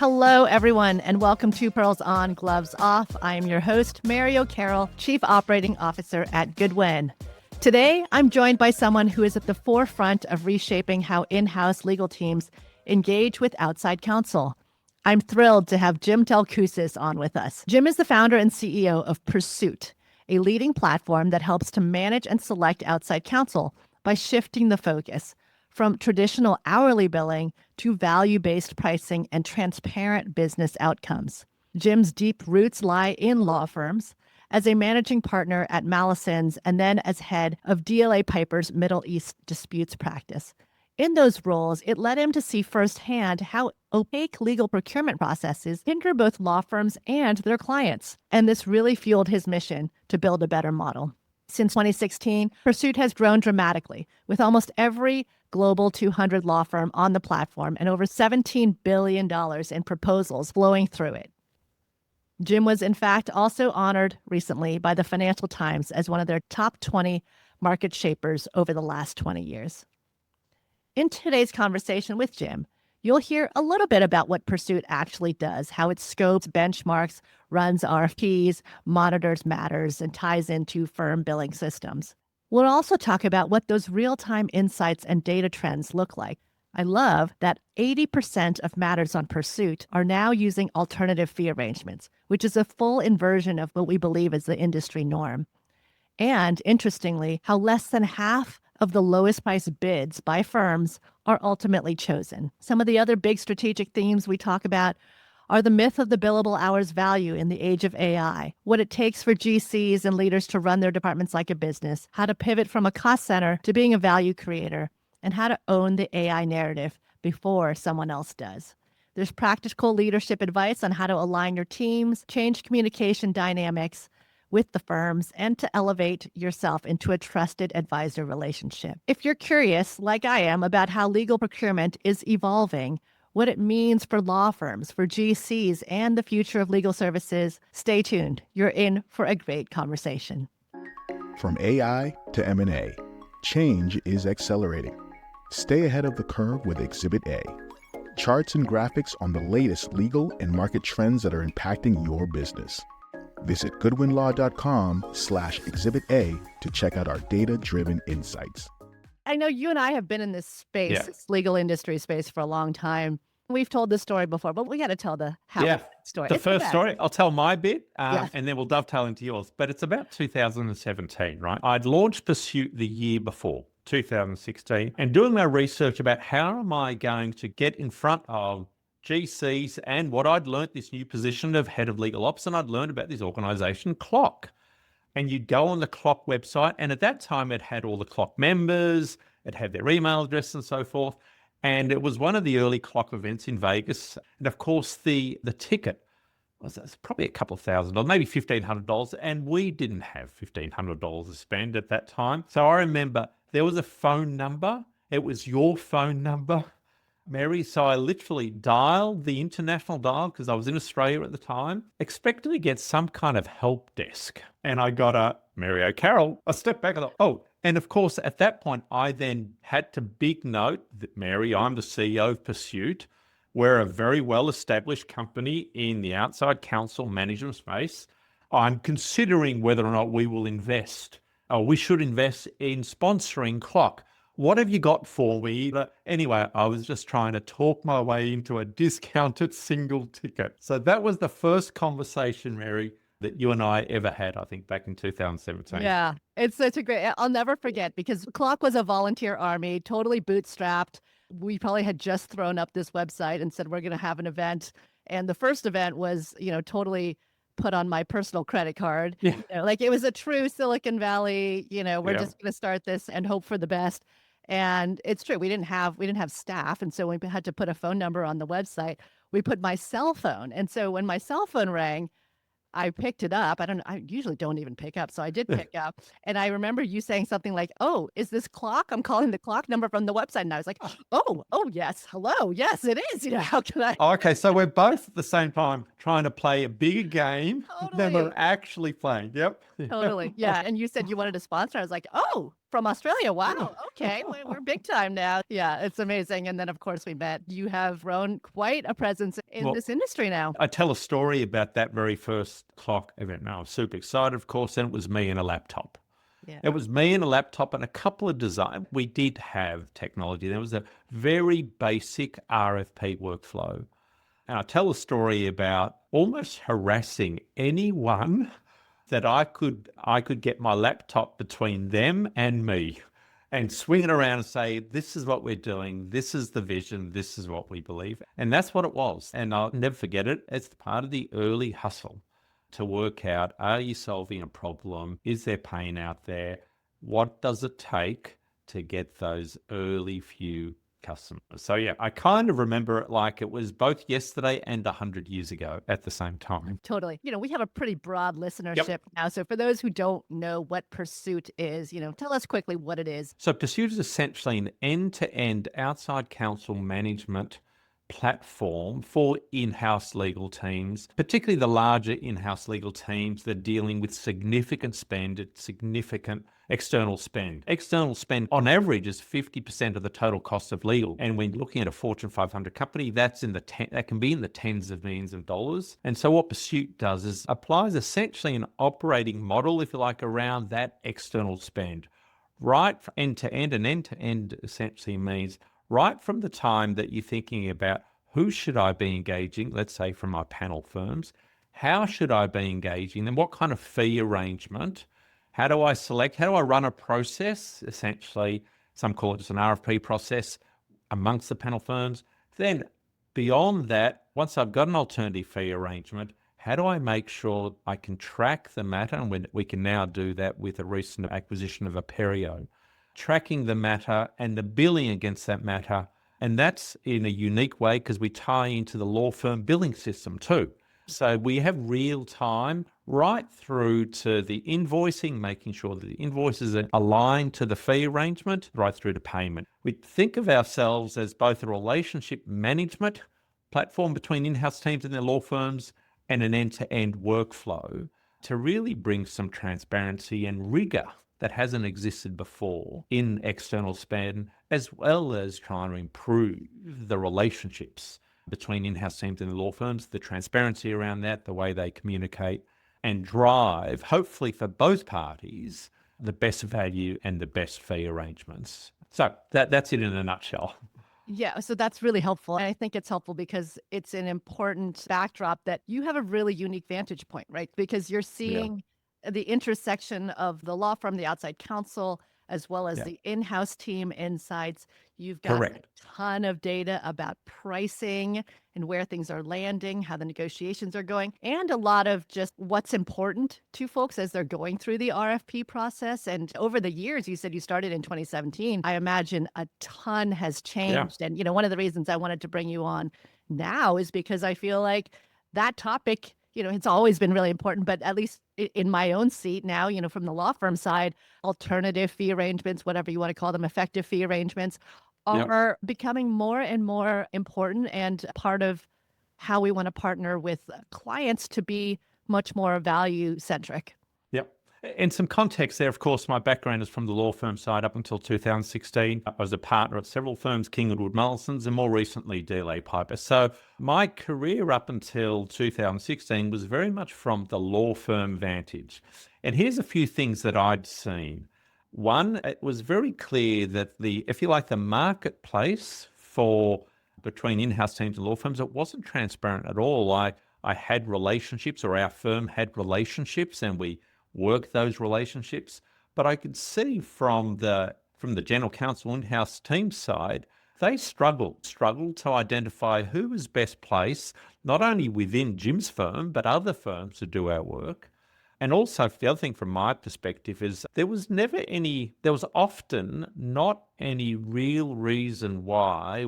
Hello, everyone, and welcome to Pearls On, Gloves Off. I am your host, Mary O'Carroll, Chief Operating Officer at Goodwin. Today, I'm joined by someone who is at the forefront of reshaping how in-house legal teams engage with outside counsel. I'm thrilled to have Jim Delkousis on with us. Jim is the founder and CEO of PERSUIT, a leading platform that helps to manage and select outside counsel by shifting the focus from traditional hourly billing to value-based pricing and transparent business outcomes. Jim's deep roots lie in law firms, as a managing partner at Mallisons and then as head of DLA Piper's Middle East disputes practice. In those roles, it led him to see firsthand how opaque legal procurement processes hinder both law firms and their clients. And this really fueled his mission to build a better model. Since 2016, PERSUIT has grown dramatically, with almost every global 200 law firm on the platform and over $17 billion in proposals flowing through it. Jim was, in fact, also honored recently by the Financial Times as one of their top 20 market shapers over the last 20 years. In today's conversation with Jim, you'll hear a little bit about what PERSUIT actually does, how it scopes, benchmarks, runs RFPs, monitors matters, and ties into firm billing systems. We'll also talk about what those real-time insights and data trends look like. I love that 80% of matters on PERSUIT are now using alternative fee arrangements, which is a full inversion of what we believe is the industry norm. And interestingly, how less than half of the lowest price bids by firms are ultimately chosen. Some of the other big strategic themes we talk about are the myth of the billable hour's value in the age of AI, what it takes for GCs and leaders to run their departments like a business, how to pivot from a cost center to being a value creator, and how to own the AI narrative before someone else does. There's practical leadership advice on how to align your teams, change communication dynamics with the firms, and to elevate yourself into a trusted advisor relationship. If you're curious, like I am, about how legal procurement is evolving, what it means for law firms, for GCs, and the future of legal services, stay tuned. You're in for a great conversation. From AI to M&A, change is accelerating. Stay ahead of the curve with Exhibit A. Charts and graphics on the latest legal and market trends that are impacting your business. Visit goodwinlaw.com/Exhibit A to check out our data-driven insights. I know you and I have been in this space, this legal industry space, for a long time. We've told this story before, but we got to tell the how story. The first story, I'll tell my bit, Yeah. and then we'll dovetail into yours. But it's about 2017, right? I'd launched PERSUIT the year before, 2016, and doing my research about how am I going to get in front of GCs and what I'd learned, this new position of head of legal ops, and I'd learned about this organization, Clock. And you'd go on the Clock website, and at that time it had all the Clock members, it had their email address and so forth. And it was one of the early Clock events in Vegas. And of course, the ticket was probably a couple of $1,000, maybe $1,500. And we didn't have $1,500 to spend at that time. So I remember there was a phone number. It was your phone number, Mary. So I literally dialed the international dial because I was in Australia at the time, expecting to get some kind of help desk. And I got a Mary O'Carroll. I stepped back and thought, oh. And of course, at that point, I then had to big note that, Mary, I'm the CEO of PERSUIT. We're a very well-established company in the outside counsel management space. I'm considering whether or not we will invest, or we should invest in sponsoring Clock. What have you got for me? Anyway, I was just trying to talk my way into a discounted single ticket. So that was the first conversation, Mary, that you and I ever had, I think, back in 2017. Yeah, it's such a great, I'll never forget, because Clock was a volunteer army, totally bootstrapped. We probably had just thrown up this website and said, we're going to have an event. And the first event was, totally put on my personal credit card. Yeah. Like it was a true Silicon Valley, we're Yeah. just going to start this and hope for the best. And it's true, we didn't have staff. And so we had to put a phone number on the website. We put my cell phone. And so when my cell phone rang, I picked it up. I usually don't even pick up. So I did pick up. And I remember you saying something like, oh, is this Clock? I'm calling the Clock number from the website. And I was like, oh, yes. Hello. Yes, it is. How can I? Okay. So we're both at the same time trying to play a bigger game than Totally. we're actually playing. Yep. Totally. Yeah. And you said you wanted to sponsor. I was like, oh, From Australia. Wow. Okay. We're big time now. Yeah, it's amazing. And then, of course, we met. You have grown quite a presence in Well, this industry now. I tell a story about that very first clock event. Now, I was super excited, of course, and it was me and a laptop. Yeah. It was me and a laptop and a couple of design. We did have technology. There was a very basic RFP workflow. And I tell a story about almost harassing anyone that I could get my laptop between them and me and swing it around and say, this is what we're doing. This is the vision. This is what we believe. And that's what it was. And I'll never forget it. It's part of the early hustle to work out, are you solving a problem? Is there pain out there? What does it take to get those early few customers? So yeah, I kind of remember it like it was both yesterday and 100 years ago at the same time. Totally. We have a pretty broad listenership now. So for those who don't know what PERSUIT is, tell us quickly what it is. So PERSUIT is essentially an end-to-end outside counsel management platform for in-house legal teams, particularly the larger in-house legal teams that are dealing with significant spend, significant external spend. External spend on average is 50% of the total cost of legal. And when looking at a Fortune 500 company, that can be in the tens of millions of dollars. And so what PERSUIT does is applies essentially an operating model, if you like, around that external spend. Right end to end, and end to end essentially means right from the time that you're thinking about who should I be engaging, let's say from my panel firms, how should I be engaging them, what kind of fee arrangement, how do I select, how do I run a process, essentially, some call it just an RFP process amongst the panel firms. Then beyond that, once I've got an alternative fee arrangement, how do I make sure I can track the matter? And we can now do that with a recent acquisition of Aperio. Tracking the matter and the billing against that matter. And that's in a unique way because we tie into the law firm billing system too. So we have real time right through to the invoicing, making sure that the invoices are aligned to the fee arrangement, right through to payment. We think of ourselves as both a relationship management platform between in-house teams and their law firms and an end-to-end workflow to really bring some transparency and rigor that hasn't existed before in external spend, as well as trying to improve the relationships between in-house teams and the law firms, the transparency around that, the way they communicate, and drive, hopefully for both parties, the best value and the best fee arrangements. So that's it in a nutshell. Yeah, so that's really helpful. And I think it's helpful because it's an important backdrop that you have a really unique vantage point, right? Because you're seeing the intersection of the law firm, the outside counsel, as well as the in-house team insights. You've got a ton of data about pricing and where things are landing, how the negotiations are going, and a lot of just what's important to folks as they're going through the RFP process. And over the years, you said you started in 2017. I imagine a ton has changed. And, one of the reasons I wanted to bring you on now is because I feel like that topic, it's always been really important, but at least in my own seat now, from the law firm side, alternative fee arrangements, whatever you want to call them, effective fee arrangements are becoming more and more important and part of how we want to partner with clients to be much more value centric. Yep. In some context there, of course, my background is from the law firm side up until 2016. I was a partner at several firms, King & Wood Mullisons, and more recently, DLA Piper. So my career up until 2016 was very much from the law firm vantage. And here's a few things that I'd seen. One, it was very clear that the marketplace for between in-house teams and law firms, it wasn't transparent at all. I had relationships, or our firm had relationships, and we work those relationships, but I could see from the general counsel in-house team side, they struggled to identify who was best placed, not only within Jim's firm, but other firms to do our work. And also the other thing from my perspective is there was often not any real reason why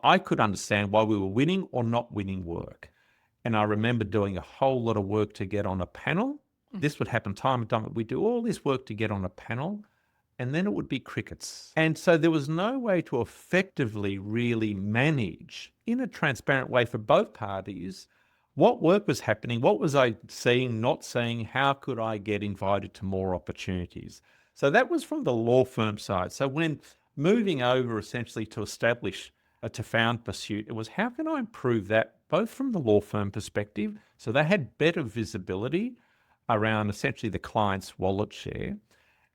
I could understand why we were winning or not winning work. And I remember doing a whole lot of work to get on a panel. This would happen time and time. We'd do all this work to get on a panel, and then it would be crickets. And so there was no way to effectively really manage in a transparent way for both parties what work was happening, what was I seeing, not seeing, how could I get invited to more opportunities. So that was from the law firm side. So when moving over essentially to establish to found Pursuit, it was how can I improve that both from the law firm perspective, so they had better visibility around essentially the client's wallet share,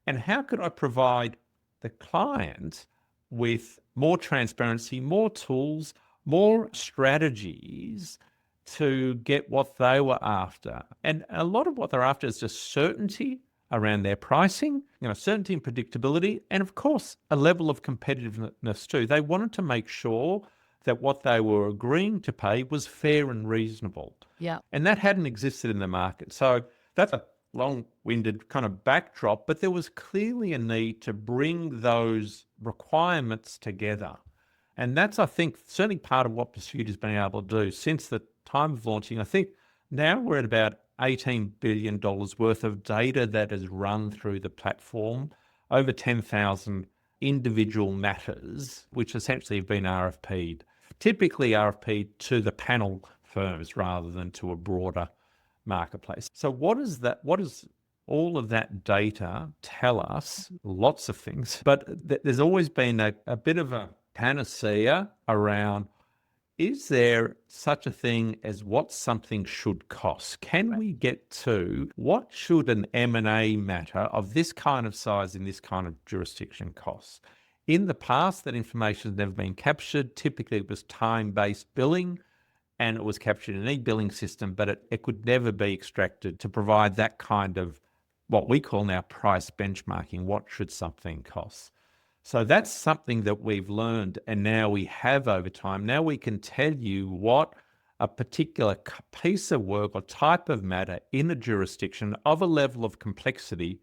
and how could I provide the client with more transparency, more tools, more strategies to get what they were after. And a lot of what they're after is just certainty around their pricing, certainty and predictability, and of course, a level of competitiveness too. They wanted to make sure that what they were agreeing to pay was fair and reasonable. Yeah. And that hadn't existed in the market. So that's a long-winded kind of backdrop, but there was clearly a need to bring those requirements together. And that's, I think, certainly part of what Pursuit has been able to do since the time of launching. I think now we're at about $18 billion worth of data that is run through the platform, over 10,000 individual matters, which essentially have been RFP'd, typically RFP'd to the panel firms rather than to a broader marketplace. So what does all of that data tell us? Lots of things, but there's always been a bit of a panacea around, is there such a thing as what something should cost? Can we get to what should an M&A matter of this kind of size in this kind of jurisdiction cost? In the past, that information has never been captured. Typically, it was time-based billing, and it was captured in an e-billing system, but it could never be extracted to provide that kind of what we call now price benchmarking. What should something cost? So that's something that we've learned, and now we have over time. Now we can tell you what a particular piece of work or type of matter in a jurisdiction of a level of complexity,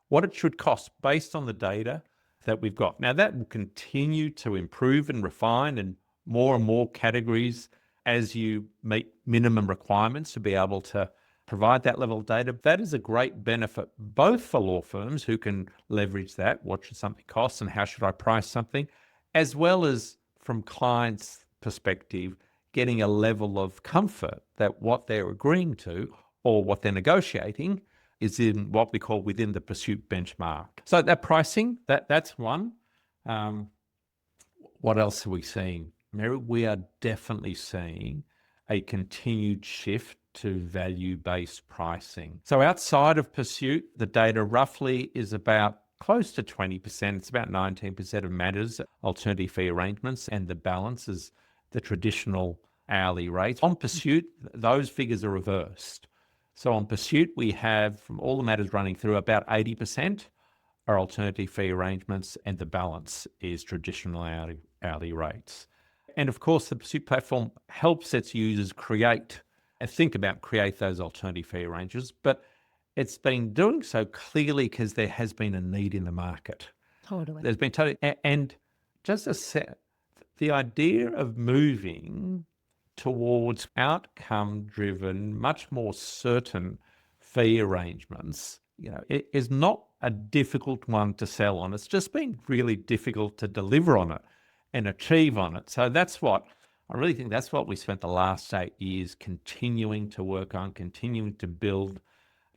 what it should cost based on the data that we've got. Now that will continue to improve and refine in more and more categories as you meet minimum requirements to be able to provide that level of data. That is a great benefit, both for law firms who can leverage that, what should something cost and how should I price something, as well as from clients' perspective, getting a level of comfort that what they're agreeing to or what they're negotiating is in what we call within the Pursuit benchmark. So that pricing, that's one. What else are we seeing, Mary? We are definitely seeing a continued shift to value-based pricing. So outside of Pursuit, the data roughly is about close to 20%. It's about 19% of matters, alternative fee arrangements, and the balance is the traditional hourly rates. On Pursuit, those figures are reversed. So on Pursuit, we have from all the matters running through about 80% are alternative fee arrangements, and the balance is traditional hourly rates. And of course, the Pursuit platform helps its users create those alternative fee arrangements, but it's been doing so clearly because there has been a need in the market. Totally. There's been and just the idea of moving towards outcome-driven, much more certain fee arrangements, it is not a difficult one to sell on. It's just been really difficult to deliver on it and achieve on it. So I really think that's what we spent the last 8 years continuing to work on, continuing to build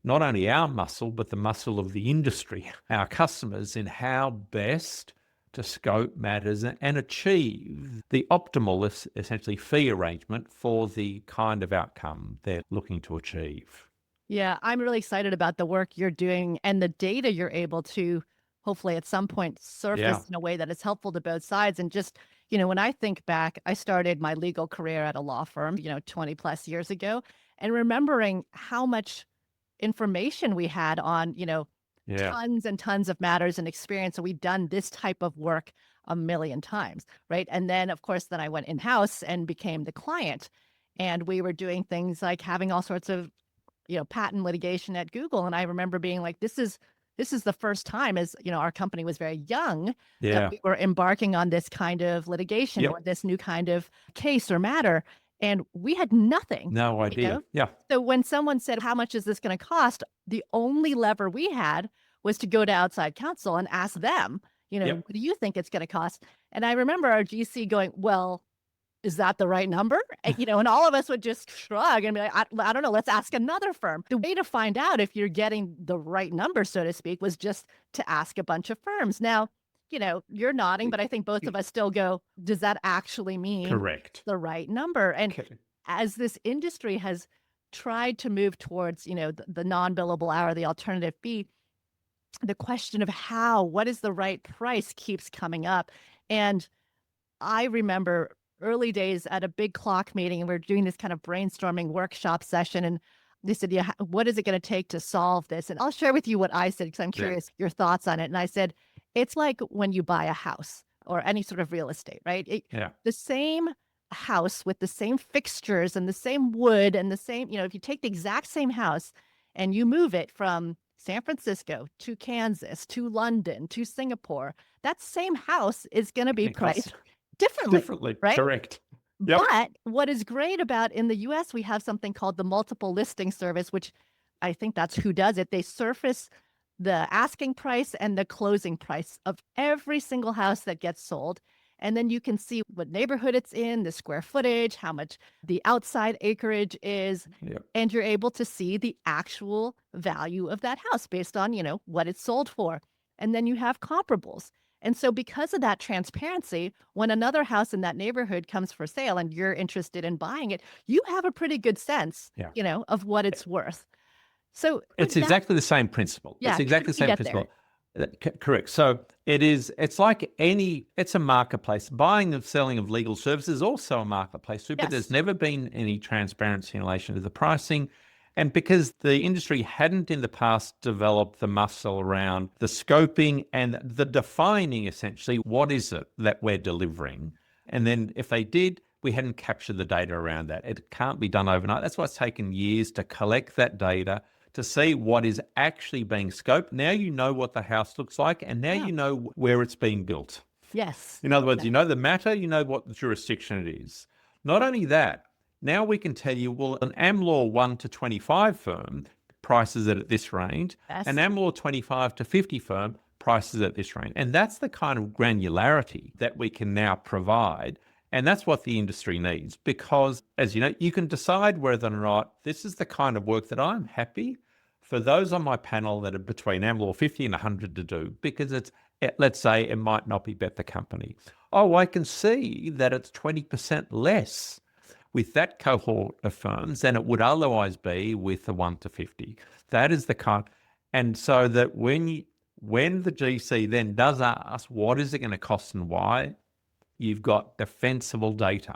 not only our muscle, but the muscle of the industry, our customers, in how best to scope matters and achieve the optimal, essentially, fee arrangement for the kind of outcome they're looking to achieve. Yeah, I'm really excited about the work you're doing and the data you're able to hopefully at some point surface in a way that is helpful to both sides. And just, when I think back, I started my legal career at a law firm, 20 plus years ago, and remembering how much information we had on, tons and tons of matters and experience. So we'd done this type of work a million times, right? And then, of course, I went in-house and became the client. And we were doing things like having all sorts of, patent litigation at Google. And I remember being like, this is the first time, as our company was very young, that we were embarking on this kind of litigation or this new kind of case or matter. And we had nothing. No idea. Yeah. So when someone said, how much is this going to cost? The only lever we had was to go to outside counsel and ask them, what do you think it's going to cost? And I remember our GC going, well, is that the right number? And, and all of us would just shrug and be like, I don't know, let's ask another firm. The way to find out if you're getting the right number, so to speak, was just to ask a bunch of firms. Now, you're nodding, but I think both of us still go, does that actually mean Correct. the right number? And Okay. as this industry has tried to move towards, the non-billable hour, the alternative fee, the question of what is the right price keeps coming up. And I remember early days at a big clock meeting, and we are doing this kind of brainstorming workshop session. And they said, yeah, what is it going to take to solve this? And I'll share with you what I said, because I'm curious your thoughts on it. And I said, it's like when you buy a house or any sort of real estate, right? The same house with the same fixtures and the same wood and the same, if you take the exact same house and you move it from San Francisco to Kansas to London to Singapore, that same house is going to be priced differently, right? Correct. Yep. But what is great about in the US, we have something called the multiple listing service, which I think that's who does it. They surface the asking price and the closing price of every single house that gets sold. And then you can see what neighborhood it's in, the square footage, how much the outside acreage is. Yep. And you're able to see the actual value of that house based on, what it's sold for. And then you have comparables. And so because of that transparency, when another house in that neighborhood comes for sale and you're interested in buying it, you have a pretty good sense, of what it's worth. So it's exactly the same principle. Yeah, it's exactly the same principle. Correct. So it's a marketplace. Buying and selling of legal services is also a marketplace too, but there's never been any transparency in relation to the pricing. And because the industry hadn't in the past developed the muscle around the scoping and the defining, essentially, what is it that we're delivering? And then if they did, we hadn't captured the data around that. It can't be done overnight. That's why it's taken years to collect that data, to see what is actually being scoped. Now you know what the house looks like, and now you know where it's being built. Yes. In other words, you know the matter, you know what the jurisdiction it is. Not only that, now we can tell you, well, an AmLaw 1 to 25 firm prices it at this range, an AmLaw 25 to 50 firm prices at this range. And that's the kind of granularity that we can now provide. And that's what the industry needs, because, as you know, you can decide whether or not this is the kind of work that I'm happy for those on my panel that are between AmLaw 50 and 100 to do, because let's say it might not be Better Company. Oh, I can see that it's 20% less with that cohort of firms than it would otherwise be with the 1 to 50. That is the kind. And so that when the GC then does ask, what is it going to cost and why, you've got defensible data,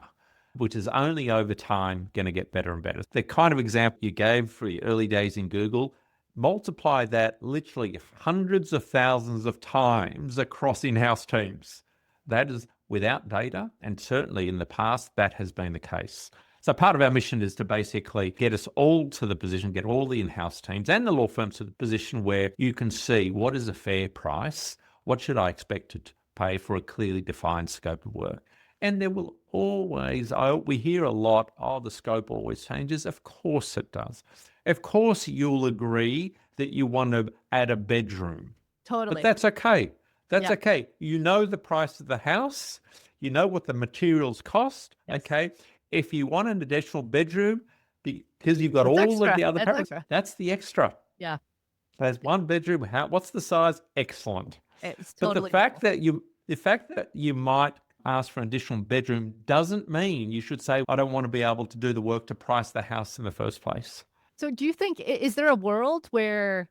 which is only over time going to get better and better. The kind of example you gave for the early days in Google, multiply that literally hundreds of thousands of times across in-house teams. That is without data, and certainly in the past, that has been the case. So part of our mission is to basically get us all to the position, get all the in-house teams and the law firms to the position where you can see what is a fair price, what should I expect to pay for a clearly defined scope of work. And there will always, we hear a lot, the scope always changes. Of course it does. Of course you'll agree that you want to add a bedroom. Totally. But that's okay. That's okay. You know the price of the house. You know what the materials cost. Yes. Okay. If you want an additional bedroom, because you've got all extra. of the other That's that's the extra. Yeah. There's one bedroom. What's the size? Excellent. It's but totally the fact that you might ask for an additional bedroom doesn't mean you should say, I don't want to be able to do the work to price the house in the first place. So do you think, is there a world where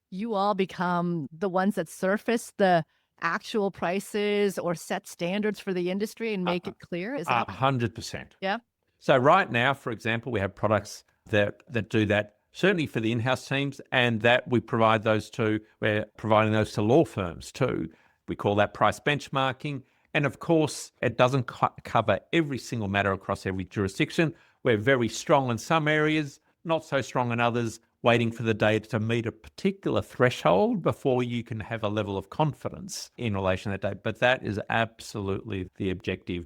you all become the ones that surface the actual prices or set standards for the industry and make it clear? Is that 100%? Yeah. So right now, for example, we have products that do that, certainly for the in-house teams, and that we provide those to, we're providing those to law firms too. We call that price benchmarking. And of course, it doesn't cover every single matter across every jurisdiction. We're very strong in some areas, not so strong in others, waiting for the data to meet a particular threshold before you can have a level of confidence in relation to that data. But that is absolutely the objective.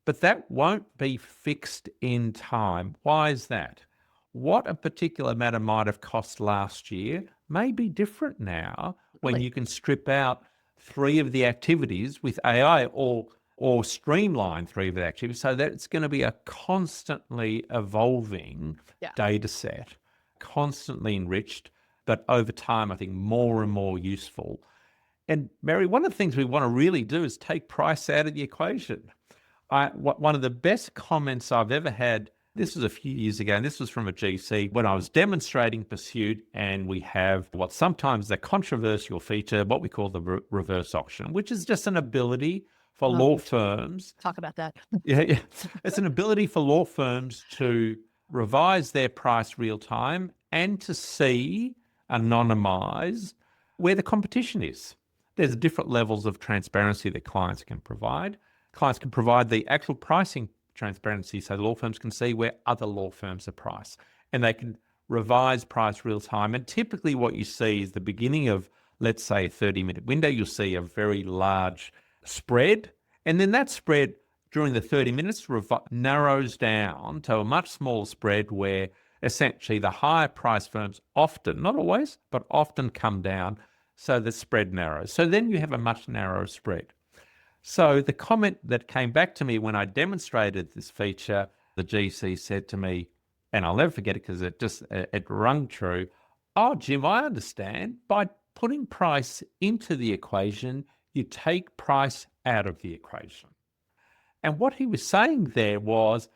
But that won't be fixed in time. Why is that? What a particular matter might have cost last year may be different now when you can strip out 3 of the activities with AI or or streamline through that actually. So that it's going to be a constantly evolving data set, constantly enriched, but over time, I think more and more useful. And Mary, one of the things we want to really do is take price out of the equation. One of the best comments I've ever had, this was a few years ago, and this was from a GC when I was demonstrating PERSUIT, and we have what sometimes the controversial feature, what we call the reverse auction, which is just an ability for law firms. Talk about that. Yeah. It's an ability for law firms to revise their price real time and to see, anonymize where the competition is. There's different levels of transparency that clients can provide. Clients can provide the actual pricing transparency so law firms can see where other law firms are priced, and they can revise price real time. And typically what you see is the beginning of, let's say, a 30-minute window, you'll see a very large spread. And then that spread during the 30 minutes narrows down to a much smaller spread where essentially the higher price firms often, not always, but often come down. So the spread narrows. So then you have a much narrower spread. So the comment that came back to me when I demonstrated this feature, the GC said to me, and I'll never forget it because it rung true. Oh, Jim, I understand. By putting price into the equation, you take price out of the equation. And what he was saying there was,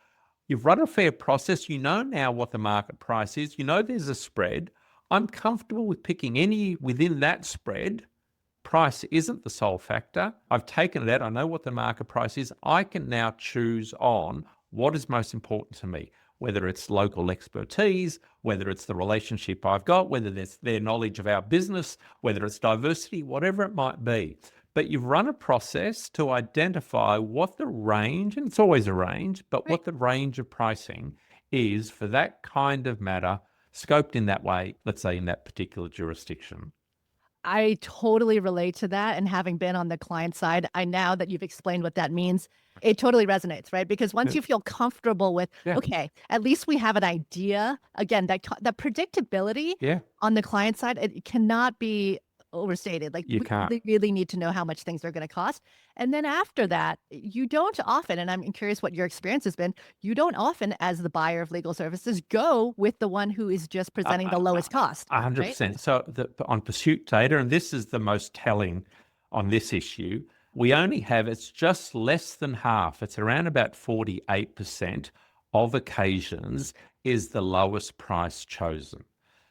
you've run a fair process. You know now what the market price is. You know there's a spread. I'm comfortable with picking any within that spread. Price isn't the sole factor. I've taken it out. I know what the market price is. I can now choose on what is most important to me, whether it's local expertise, whether it's the relationship I've got, whether it's their knowledge of our business, whether it's diversity, whatever it might be. But you've run a process to identify what the range, and it's always a range, but what the range of pricing is for that kind of matter, scoped in that way, let's say in that particular jurisdiction. I totally relate to that. And having been on the client side, now that you've explained what that means, it totally resonates, right? Because once you feel comfortable with, okay, at least we have an idea, again, that predictability on the client side, it cannot be overstated. Like you we really need to know how much things are going to cost. And then after that, you don't often, and I'm curious what your experience has been, you don't often, as the buyer of legal services, go with the one who is just presenting the lowest cost. 100%. Right? So on PERSUIT data, and this is the most telling on this issue, we only have, it's just less than half, it's around about 48% of occasions is the lowest price chosen.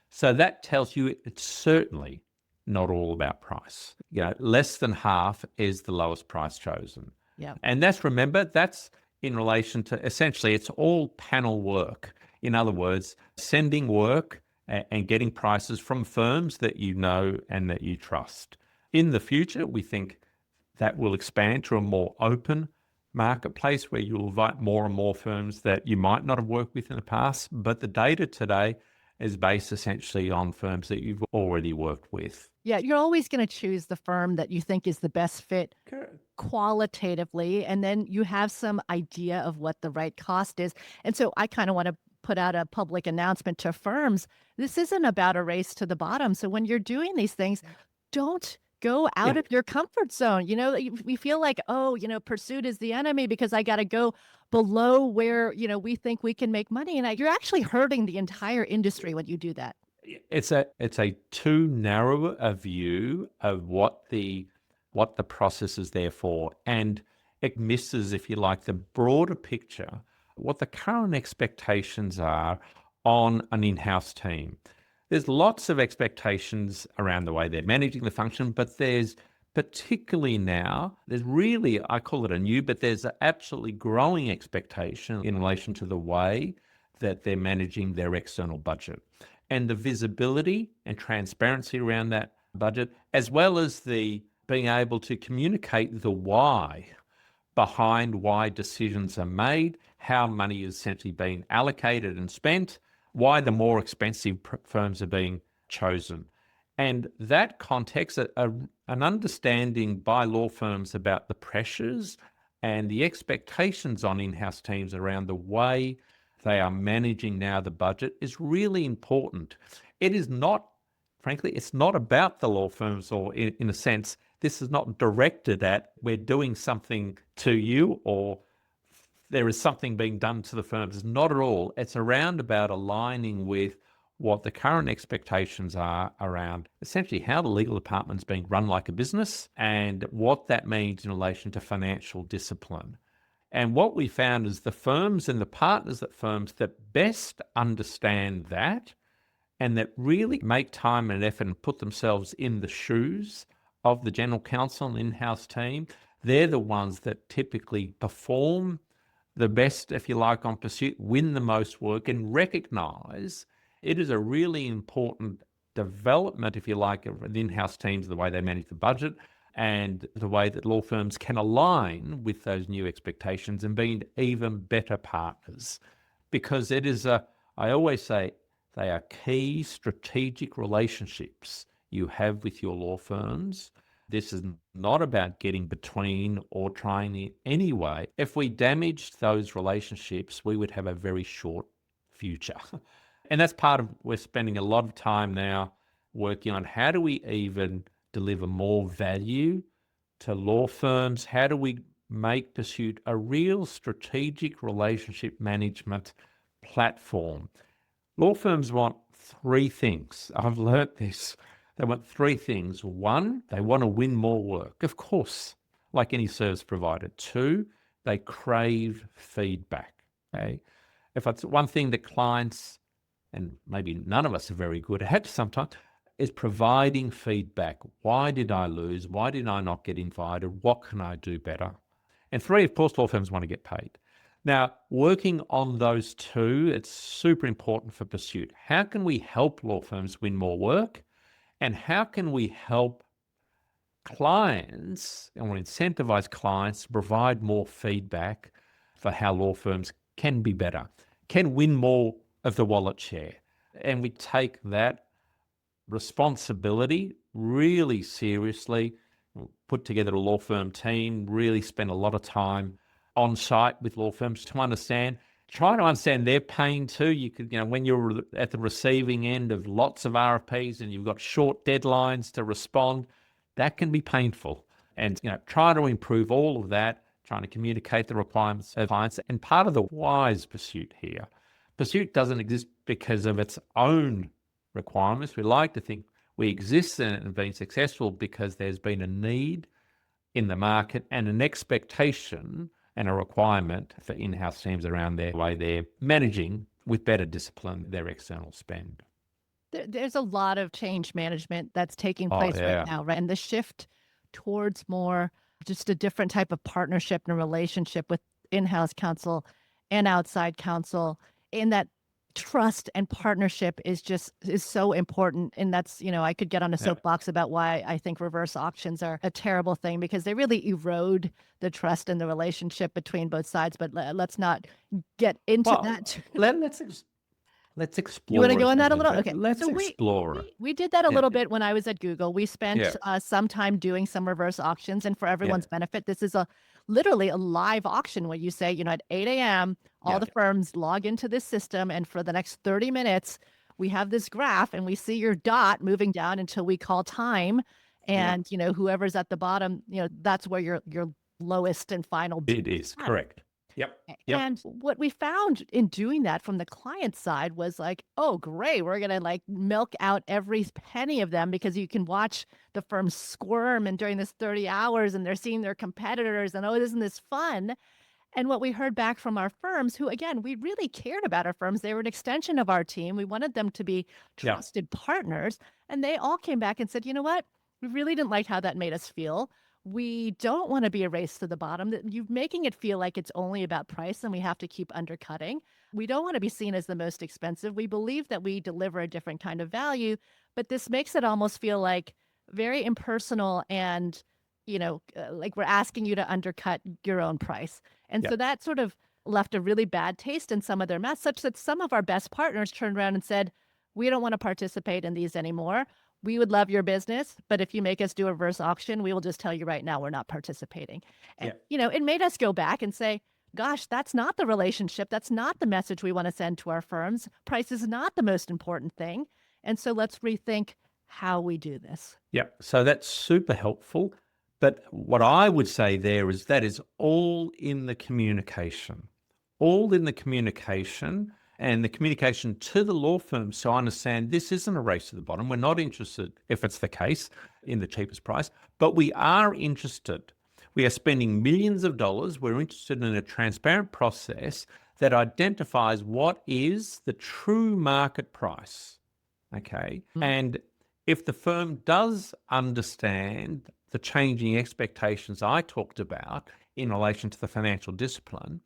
So that tells you it's certainly not all about price. You know, less than half is the lowest price chosen. Yeah. And remember, that's in relation to, essentially, it's all panel work. In other words, sending work and getting prices from firms that you know and that you trust. In the future, we think that will expand to a more open marketplace where you'll invite more and more firms that you might not have worked with in the past. But the data today is based essentially on firms that you've already worked with. Yeah, you're always going to choose the firm that you think is the best fit qualitatively, and then you have some idea of what the right cost is. And so I kind of want to put out a public announcement to firms. This isn't about a race to the bottom. So when you're doing these things, don't go out of your comfort zone. You know, we feel like, PERSUIT is the enemy because I got to go below where, we think we can make money. And you're actually hurting the entire industry when you do that. It's a too narrow a view of what the process is there for, and it misses, if you like, the broader picture, what the current expectations are on an in-house team. There's lots of expectations around the way they're managing the function, but there's particularly now, there's really, I call it a new, but there's an absolutely growing expectation in relation to the way that they're managing their external budget. And the visibility and transparency around that budget, as well as the being able to communicate the why behind why decisions are made, how money is essentially being allocated and spent, why the more expensive firms are being chosen. And that context, an understanding by law firms about the pressures and the expectations on in-house teams around the way they are managing now the budget is really important. It is not, frankly, it's not about the law firms, or in a sense, This is not directed at we're doing something to you or there is something being done to the firms. Not at all. It's around about aligning with what the current expectations are around essentially how the legal department's being run like a business and what that means in relation to financial discipline. And what we found is the firms and the partners at firms that best understand that and that really make time and effort and put themselves in the shoes of the general counsel and in-house team, they're the ones that typically perform the best, if you like, on PERSUIT, win the most work, and recognize it is a really important development, if you like, of the in-house teams, the way they manage the budget and the way that law firms can align with those new expectations and being even better partners. Because it is I always say, they are key strategic relationships you have with your law firms. This is not about getting between or trying in any way. If we damaged those relationships, we would have a very short future. And that's part of, we're spending a lot of time now working on how do we even deliver more value to law firms? How do we make PERSUIT a real strategic relationship management platform? Law firms want three things. I've learnt this. They want three things. One, they want to win more work, of course, like any service provider. Two, they crave feedback. Okay? If it's one thing that clients, and maybe none of us are very good at sometimes, is providing feedback. Why did I lose? Why did I not get invited? What can I do better? And three, of course, law firms want to get paid. Now, working on those two, it's super important for PERSUIT. How can we help law firms win more work? And how can we help clients and incentivize clients to provide more feedback for how law firms can be better, can win more of the wallet share? And we take that responsibility really seriously, put together a law firm team, really spend a lot of time on site with law firms to understand, try to understand their pain too. You could, when you're at the receiving end of lots of RFPs and you've got short deadlines to respond, that can be painful. And, try to improve all of that, trying to communicate the requirements of clients. And part of the why is PERSUIT here. PERSUIT doesn't exist because of its own requirements. We like to think we exist and have been successful because there's been a need in the market and an expectation and a requirement for in-house teams around their way they're managing with better discipline their external spend. There's a lot of change management that's taking place right now, right? And the shift towards more just a different type of partnership and relationship with in-house counsel and outside counsel, in that trust and partnership is so important. And that's, I could get on a soapbox about why I think reverse auctions are a terrible thing, because they really erode the trust and the relationship between both sides. But let's not get into that. Let's explore. You want to go on that a little? Okay. Let's explore. We did that a little bit when I was at Google. We spent some time doing some reverse auctions, and for everyone's benefit, this is literally a live auction where you say, at 8 a.m., all the firms log into this system, and for the next 30 minutes, we have this graph and we see your dot moving down until we call time. And, whoever's at the bottom, that's where your lowest and final bid is. Correct. Yep. And what we found in doing that from the client side was like, oh, great, we're going to milk out every penny of them, because you can watch the firms squirm and during this 30 hours and they're seeing their competitors and, oh, isn't this fun? And what we heard back from our firms, who, again, we really cared about our firms. They were an extension of our team. We wanted them to be trusted partners. And they all came back and said, you know what? We really didn't like how that made us feel. We don't want to be a race to the bottom. You're making it feel like it's only about price and we have to keep undercutting. We don't want to be seen as the most expensive. We believe that we deliver a different kind of value, but this makes it almost feel like very impersonal and, like we're asking you to undercut your own price. And so that sort of left a really bad taste in some of their mouths, such that some of our best partners turned around and said, we don't want to participate in these anymore. We would love your business, but if you make us do a reverse auction, we will just tell you right now we're not participating. And, it made us go back and say, gosh, that's not the relationship. That's not the message we want to send to our firms. Price is not the most important thing. And so let's rethink how we do this. Yeah, so that's super helpful. But what I would say there is that is all in the communication, all in the communication and the communication to the law firm. So I understand this isn't a race to the bottom. We're not interested, if it's the case, in the cheapest price, but we are interested. We are spending millions of dollars. We're interested in a transparent process that identifies what is the true market price. Okay. And if the firm does understand the changing expectations I talked about in relation to the financial discipline,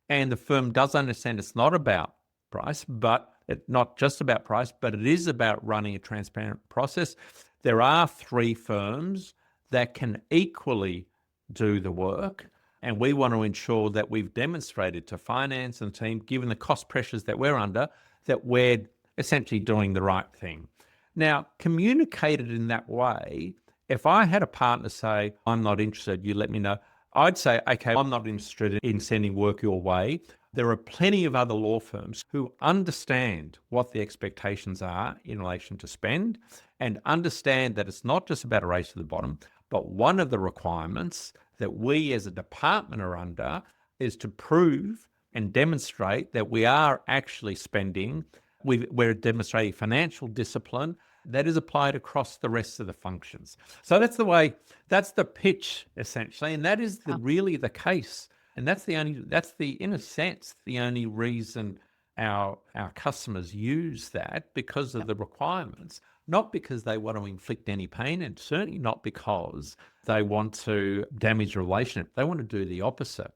and the firm does understand it's not about price, but it's not just about price, but it is about running a transparent process, there are 3 firms that can equally do the work. And we want to ensure that we've demonstrated to finance and team, given the cost pressures that we're under, that we're essentially doing the right thing. Now, communicated in that way, if I had a partner say, I'm not interested, you let me know, I'd say, okay, I'm not interested in sending work your way. There are plenty of other law firms who understand what the expectations are in relation to spend and understand that it's not just about a race to the bottom, but one of the requirements that we as a department are under is to prove and demonstrate that we are actually spending, we're demonstrating financial discipline that is applied across the rest of the functions. So that's the way, that's the pitch essentially, and that is really the case. And that's in a sense, the only reason our customers use that, because of the requirements, not because they want to inflict any pain, and certainly not because they want to damage a relationship. They want to do the opposite.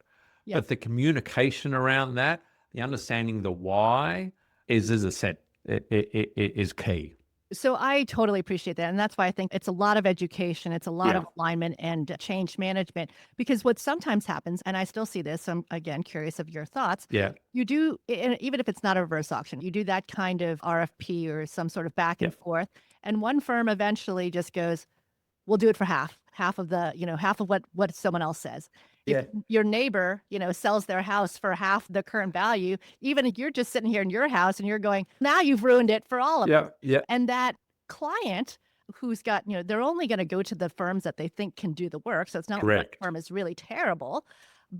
Yep. But the communication around that, the understanding the why is, as I said, it is key. So I totally appreciate that. And that's why I think it's a lot of education. It's a lot of alignment and change management, because what sometimes happens, and I still see this, I'm again curious of your thoughts. Yeah. You do, even if it's not a reverse auction, you do that kind of RFP or some sort of back and forth. And one firm eventually just goes, we'll do it for half of the, half of what someone else says. If your neighbor, sells their house for half the current value, even if you're just sitting here in your house and you're going, now you've ruined it for all of us. Yeah. And that client who's got, they're only going to go to the firms that they think can do the work. So it's not like that firm is really terrible.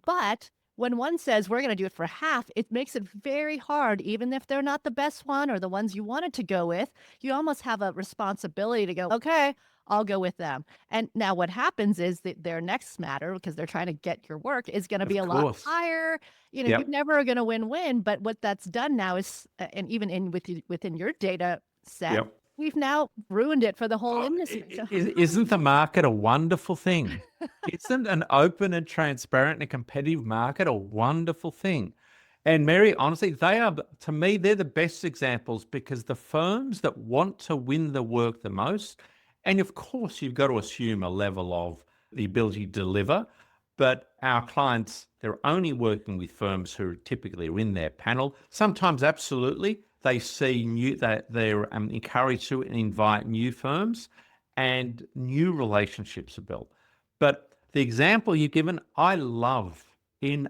But when one says we're going to do it for half, it makes it very hard, even if they're not the best one or the ones you wanted to go with. You almost have a responsibility to go, okay, I'll go with them. And now what happens is that their next matter, because they're trying to get your work, is going to be a lot higher. You're never going to win-win. But what that's done now is, and even within your data set, we've now ruined it for the whole industry. Isn't the market a wonderful thing? Isn't an open and transparent and competitive market a wonderful thing? And Mary, honestly, to me, they're the best examples, because the firms that want to win the work the most, and of course, you've got to assume a level of the ability to deliver, but our clients, they're only working with firms who typically are in their panel. Sometimes, absolutely, they see that they're encouraged to invite new firms, and new relationships are built. But the example you've given, I love in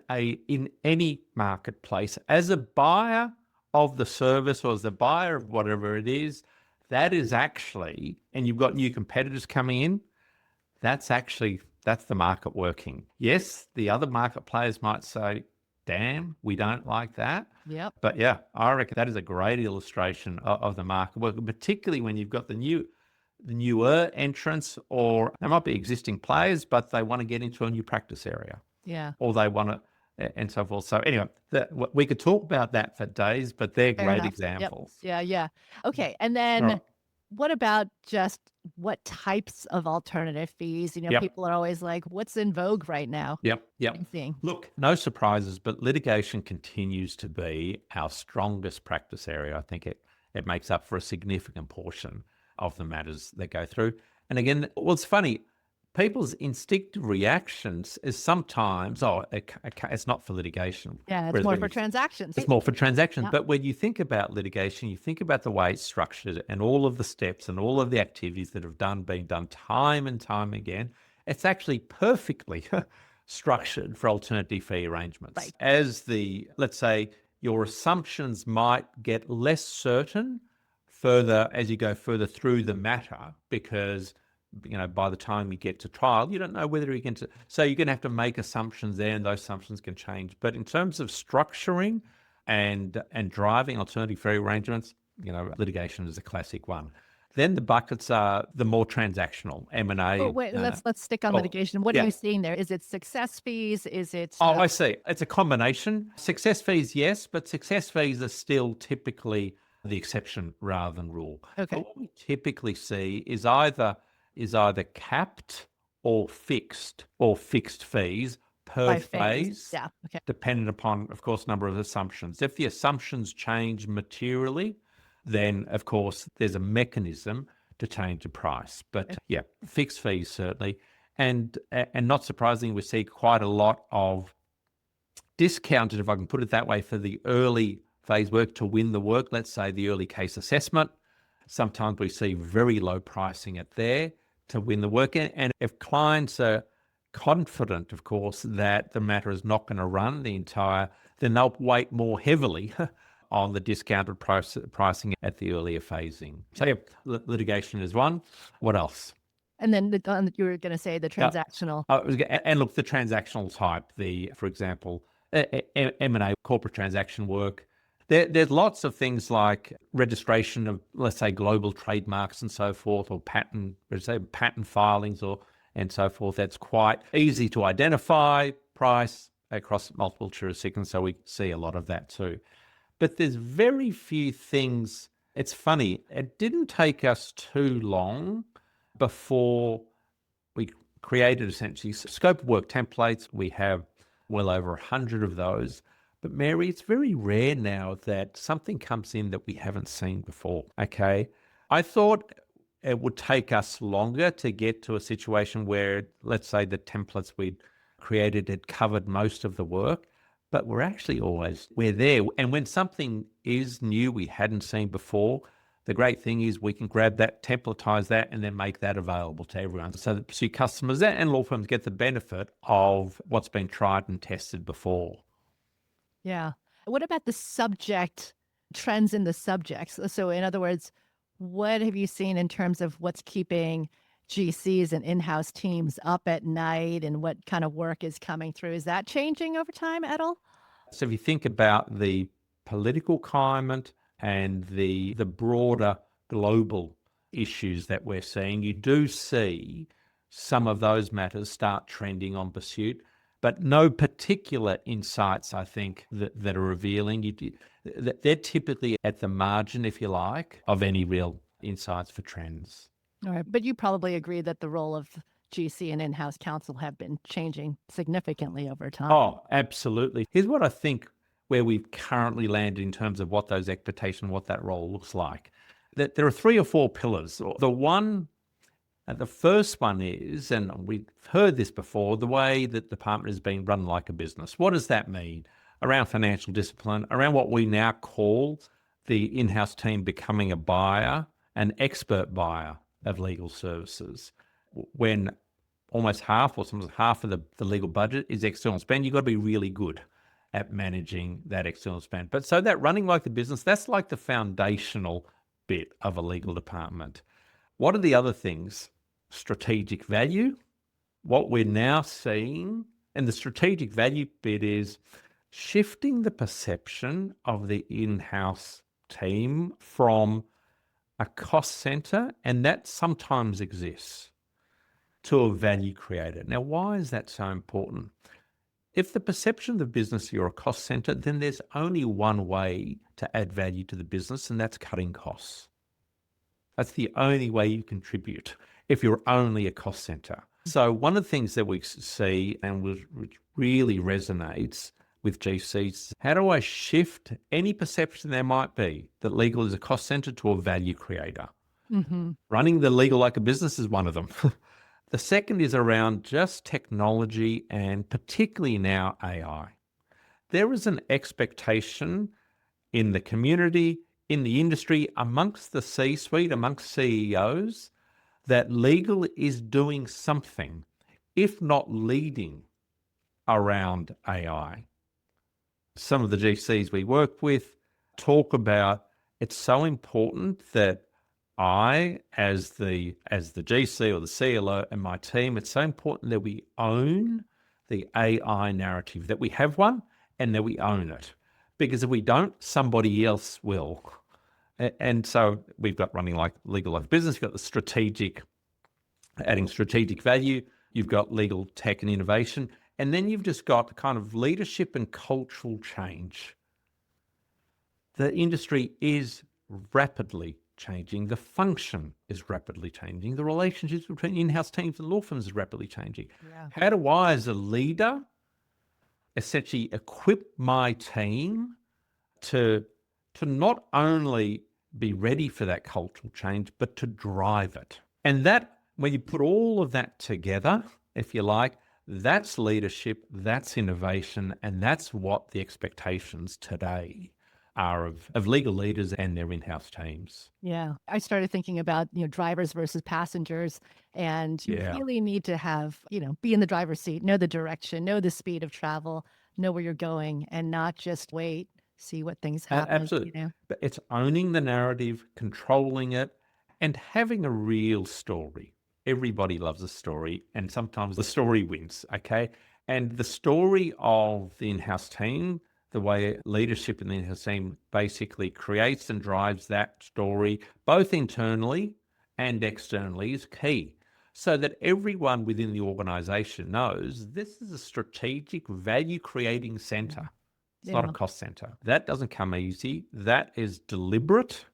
any marketplace as a buyer of the service or as a buyer of whatever it is. That is actually, and you've got new competitors coming in, that's the market working. Yes, the other market players might say, damn, we don't like that. Yep. But I reckon that is a great illustration of the market working, particularly when you've got the newer entrants, or there might be existing players, but they want to get into a new practice area. Yeah. Or they want to, and so forth. So anyway, we could talk about that for days, but they're great examples. Yep. Yeah. Okay. And then what about just what types of alternative fees? People are always like, what's in vogue right now? Yep. Look, no surprises, but litigation continues to be our strongest practice area. I think it makes up for a significant portion of the matters that go through. And again, it's funny, people's instinctive reactions is sometimes, it's not for litigation. Yeah, it's more for transactions. It's more for transactions. But when you think about litigation, you think about the way it's structured and all of the steps and all of the activities that have been done time and time again. It's actually perfectly structured for alternative fee arrangements. Right. Let's say your assumptions might get less certain further as you go further through the matter, because by the time you get to trial, you don't know whether you can. So you're going to have to make assumptions there, and those assumptions can change. But in terms of structuring and driving alternative fee arrangements, litigation is a classic one. Then the buckets are the more transactional M&A. Oh, wait, let's stick on litigation. What are you seeing there? Is it success fees? Is it? I see. It's a combination. Success fees, yes, but success fees are still typically the exception rather than rule. Okay. But what we typically see is either capped or fixed fees per phase. Yeah. Okay. Dependent upon, of course, number of assumptions. If the assumptions change materially, then of course there's a mechanism to change the price. But fixed fees certainly. And not surprisingly, we see quite a lot of discounted, if I can put it that way, for the early phase work to win the work. Let's say the early case assessment. Sometimes we see very low pricing at there to win the work. And if clients are confident, of course, that the matter is not going to run then they'll weight more heavily on the discounted pricing at the earlier phasing. So litigation is one. What else? And then you were going to say the transactional. And look, the transactional type, for example, M&A corporate transaction work. There's lots of things like registration of, let's say, global trademarks and so forth, or patent filings and so forth. That's quite easy to identify, price across multiple jurisdictions. So we see a lot of that too. But there's very few things. It's funny. It didn't take us too long before we created essentially scope of work templates. We have well over 100 of those. But Mary, it's very rare now that something comes in that we haven't seen before. Okay. I thought it would take us longer to get to a situation where, let's say, the templates we'd created had covered most of the work. But we're there. And when something is new we hadn't seen before, the great thing is we can grab that, templatize that, and then make that available to everyone. So that Pursuit customers and law firms get the benefit of what's been tried and tested before. Yeah. What about the subject, trends in the subjects? So in other words, what have you seen in terms of what's keeping GCs and in-house teams up at night, and what kind of work is coming through? Is that changing over time at all? So if you think about the political climate and the broader global issues that we're seeing, you do see some of those matters start trending on Pursuit, but no particular insights, I think, that are revealing. They're typically at the margin, if you like, of any real insights for trends. All right. But you probably agree that the role of GC and in-house counsel have been changing significantly over time. Oh, absolutely. Here's what I think where we've currently landed in terms of what those expectations, what that role looks like. That there are 3 or 4 pillars. The first one is, and we've heard this before, the way that the department is being run like a business. What does that mean? Around financial discipline, around what we now call the in-house team becoming a buyer, an expert buyer of legal services. When almost half or sometimes half of the legal budget is external spend, you've got to be really good at managing that external spend. But so that running like the business, that's like the foundational bit of a legal department. What are the other things? Strategic value. What we're now seeing, and the strategic value bit is shifting the perception of the in-house team from a cost center, and that sometimes exists, to a value creator. Now, why is that so important? If the perception of the business, you're a cost center, then there's only one way to add value to the business, and that's cutting costs. That's the only way you contribute if you're only a cost center. So one of the things that we see, and which really resonates with GCs, how do I shift any perception there might be that legal is a cost center to a value creator? Mm-hmm. Running the legal like a business is one of them. The second is around just technology, and particularly now AI. There is an expectation in the community, in the industry, amongst the C-suite, amongst CEOs, that legal is doing something, if not leading, around AI. Some of the GCs we work with talk about it's so important that I, as the GC or the CLO and my team, it's so important that we own the AI narrative, that we have one and that we own it. Because if we don't, somebody else will. And so we've got running like legal life business, you've got the strategic, adding strategic value, you've got legal tech and innovation, and then you've just got the kind of leadership and cultural change. The industry is rapidly changing. The function is rapidly changing. The relationships between in-house teams and law firms is rapidly changing. Yeah. How do I, as a leader, essentially equip my team to not only be ready for that cultural change, but to drive it? And that, when you put all of that together, if you like, that's leadership, that's innovation, and that's what the expectations today are of legal leaders and their in-house teams. Yeah. I started thinking about, drivers versus passengers, and you really need to have, be in the driver's seat, know the direction, know the speed of travel, know where you're going, and not just wait, see what things happen. Absolutely. But it's owning the narrative, controlling it, and having a real story. Everybody loves a story, and sometimes the story wins, okay? And the story of the in-house team, the way leadership in the in-house team basically creates and drives that story, both internally and externally, is key. So that everyone within the organization knows this is a strategic value-creating center. It's not a cost center. That doesn't come easy. That is deliberate.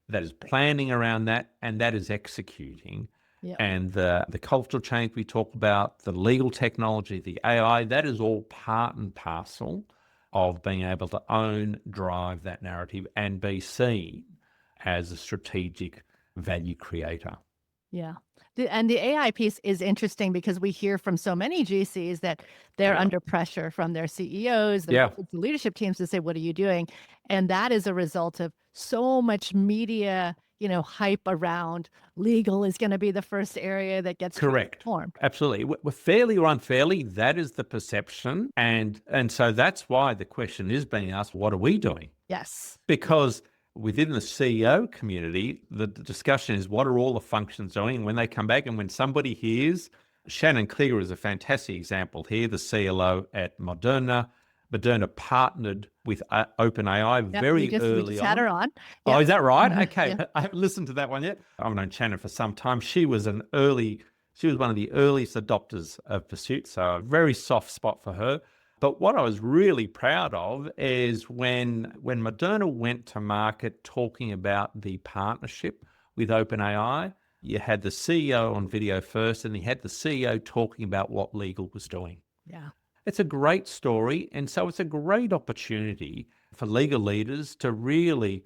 That is planning around that, and that is executing. Yeah. And the cultural change we talk about, the legal technology, the AI, that is all part and parcel of being able to own, drive that narrative and be seen as a strategic value creator. Yeah. And the AI piece is interesting because we hear from so many GCs that they're under pressure from their CEOs, the leadership teams to say, what are you doing? And that is a result of so much media, hype around legal is going to be the first area that gets transformed. Absolutely. We're fairly or unfairly, that is the perception. And so that's why the question is being asked, what are we doing? Yes. Because within the CEO community, the discussion is what are all the functions doing? And when they come back and when somebody hears, Shannon Kliger is a fantastic example here, the CLO at Moderna. Moderna partnered with OpenAI very early on. We just had her on. Oh, is that right? Okay. I haven't listened to that one yet. I've known Shannon for some time. She was one of the earliest adopters of PERSUIT, so a very soft spot for her. But what I was really proud of is when Moderna went to market talking about the partnership with OpenAI, you had the CEO on video first, and you had the CEO talking about what legal was doing. Yeah. It's a great story, and so it's a great opportunity for legal leaders to really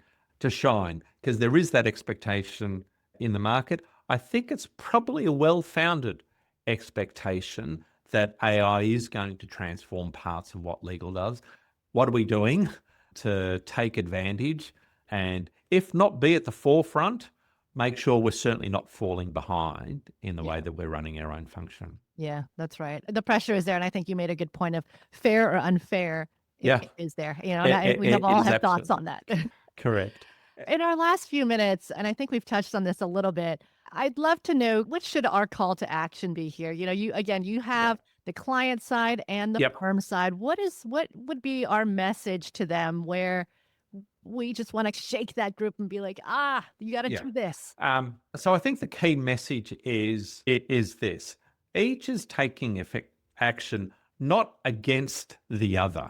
shine, because there is that expectation in the market. I think it's probably a well-founded expectation that AI is going to transform parts of what legal does. What are we doing to take advantage? And if not be at the forefront, make sure we're certainly not falling behind in the way that we're running our own function. Yeah, that's right. The pressure is there. And I think you made a good point of fair or unfair is there. We all have thoughts on that. Correct. In our last few minutes, and I think we've touched on this a little bit, I'd love to know, what should our call to action be here? You have the client side and the firm side. What would be our message to them where we just want to shake that group and be like, you got to do this? So I think the key message is this. Each is taking action not against the other.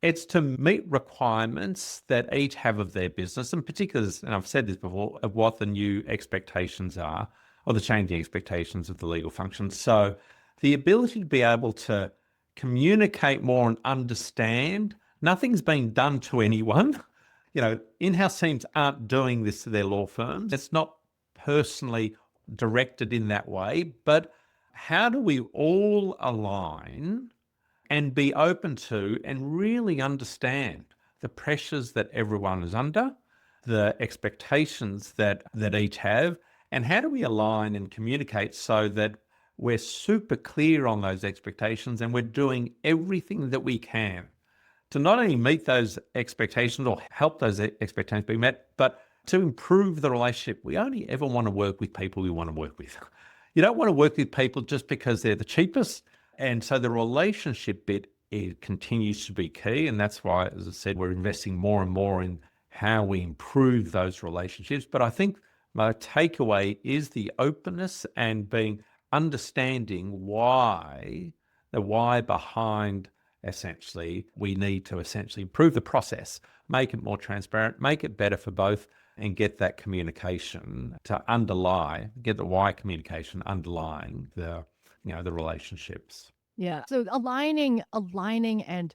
It's to meet requirements that each have of their business, and particularly, and I've said this before, of what the new expectations are, or the changing expectations of the legal function. So the ability to be able to communicate more and understand, nothing's being done to anyone. In-house teams aren't doing this to their law firms. It's not personally directed in that way, but how do we all align and be open to and really understand the pressures that everyone is under, the expectations that each have, and how do we align and communicate so that we're super clear on those expectations and we're doing everything that we can to not only meet those expectations or help those expectations be met, but to improve the relationship, we only ever want to work with people we want to work with. You don't want to work with people just because they're the cheapest. And so the relationship bit, it continues to be key. And that's why, as I said, we're investing more and more in how we improve those relationships. But I think my takeaway is the openness and understanding the why behind essentially we need to essentially improve the process, make it more transparent, make it better for both, and get that communication to get the why communication underlying the relationships. Yeah. So aligning and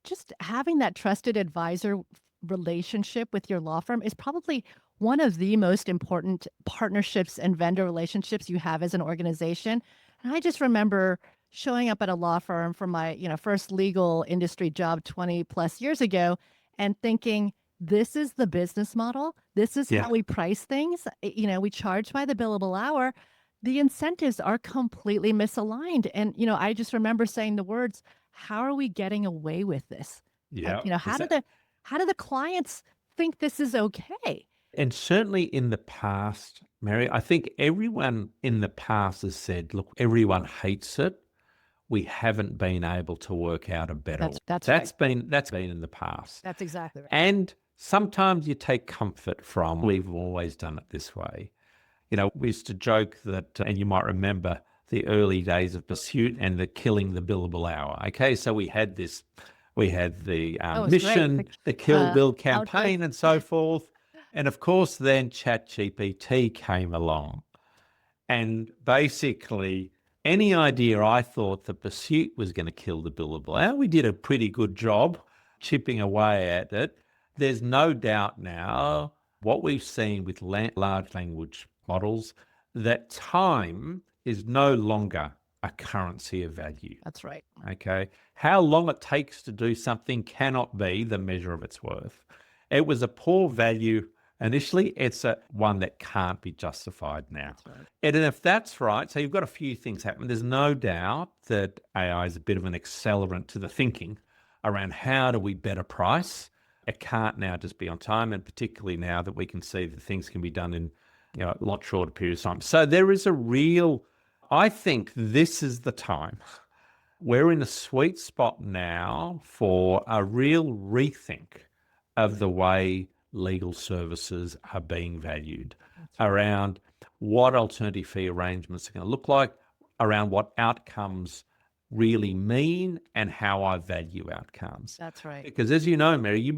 just having that trusted advisor relationship with your law firm is probably one of the most important partnerships and vendor relationships you have as an organization. And I just remember showing up at a law firm for my, first legal industry job 20 plus years ago and thinking, this is the business model. This is how we price things. We charge by the billable hour. The incentives are completely misaligned. And, I just remember saying the words, how are we getting away with this? Yeah. How do the clients think this is okay? And certainly in the past, Mary, I think everyone in the past has said, look, everyone hates it. We haven't been able to work out a better way. That's been in the past. That's exactly right. And sometimes you take comfort from, we've always done it this way. We used to joke that, and you might remember the early days of PERSUIT and the killing the billable hour. Okay, so we had the mission, the Kill Bill campaign and so forth. And of course, then ChatGPT came along. And basically, any idea I thought that PERSUIT was going to kill the billable hour, we did a pretty good job chipping away at it. There's no doubt now what we've seen with large language models, that time is no longer a currency of value. That's right. Okay. How long it takes to do something cannot be the measure of its worth. It was a poor value initially. It's one that can't be justified now. That's right. And if that's right, so you've got a few things happening. There's no doubt that AI is a bit of an accelerant to the thinking around how do we better price. It can't now just be on time, and particularly now that we can see that things can be done in a lot shorter period of time. So there is I think this is the time. We're in a sweet spot now for a real rethink of the way legal services are being valued, around what alternative fee arrangements are going to look like, around what outcomes really mean and how I value outcomes. That's right. Because as you know, Mary,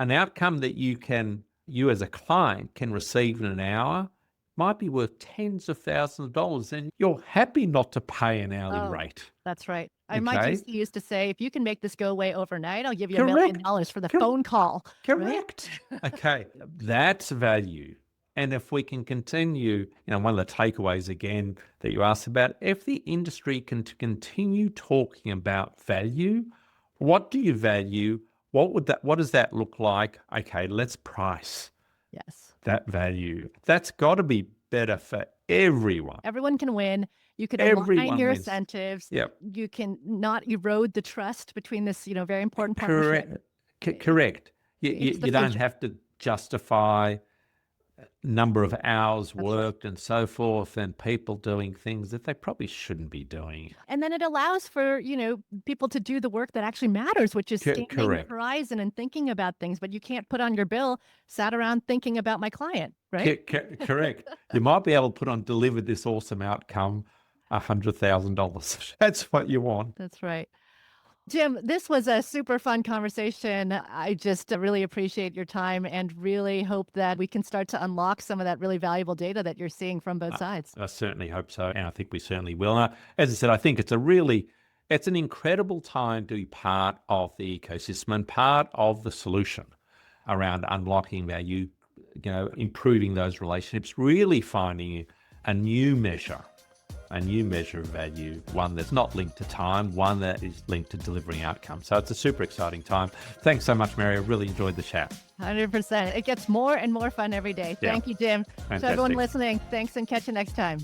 an outcome that you as a client can receive in an hour might be worth tens of thousands of dollars, and you're happy not to pay an hourly rate. That's right. Okay. My GC used to say, if you can make this go away overnight, I'll give you $1 million for the phone call. Correct. Right? Okay. That's value. And if we can continue, one of the takeaways again that you asked about, if the industry can continue talking about value, what do you value? What does that look like? Okay, let's price that value. That's got to be better for everyone. Everyone can win. You can align your incentives. Yep. You can not erode the trust between this, very important partnership. Correct. You don't have to justify number of hours worked and so forth, and people doing things that they probably shouldn't be doing. And then it allows for, people to do the work that actually matters, which is scanning the horizon and thinking about things. But you can't put on your bill, sat around thinking about my client, right? Correct. You might be able to put on delivered this awesome outcome, $100,000. That's what you want. That's right. Jim, this was a super fun conversation. I just really appreciate your time and really hope that we can start to unlock some of that really valuable data that you're seeing from both sides. I certainly hope so. And I think we certainly will. As I said, I think it's an incredible time to be part of the ecosystem and part of the solution around unlocking value, improving those relationships, really finding a new measure of value, one that's not linked to time, one that is linked to delivering outcomes. So it's a super exciting time. Thanks so much, Mary. I really enjoyed the chat. 100%. It gets more and more fun every day. Yeah. Thank you, Jim. Fantastic. To everyone listening, thanks and catch you next time.